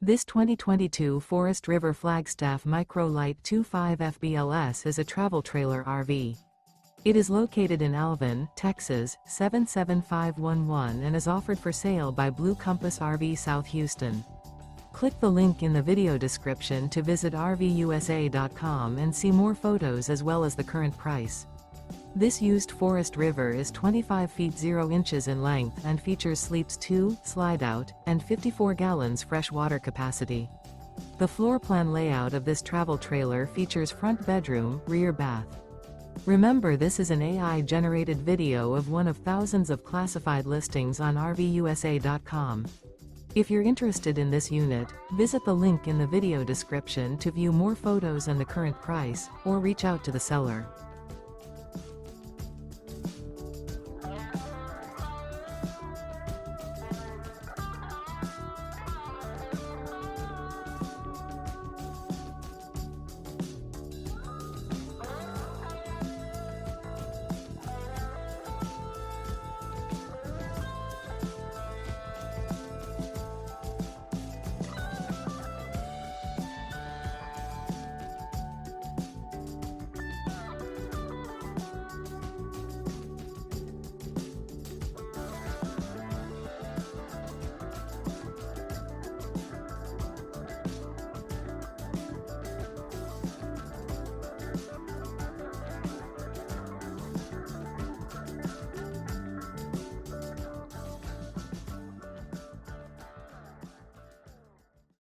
This 2022 Forest River Flagstaff Micro Lite 25 FBLS is a travel trailer RV. It is located in Alvin, Texas, 77511 and is offered for sale by Blue Compass RV South Houston. Click the link in the video description to visit RVUSA.com and see more photos as well as the current price. This used Forest River is 25 feet 0 inches in length and features sleeps 2, Slideout, and 54 gallons fresh water capacity. The floor plan layout of this travel trailer features front bedroom, rear bath. Remember, this is an AI-generated video of one of thousands of classified listings on RVUSA.com. If you're interested in this unit, visit the link in the video description to view more photos and the current price, or reach out to the seller.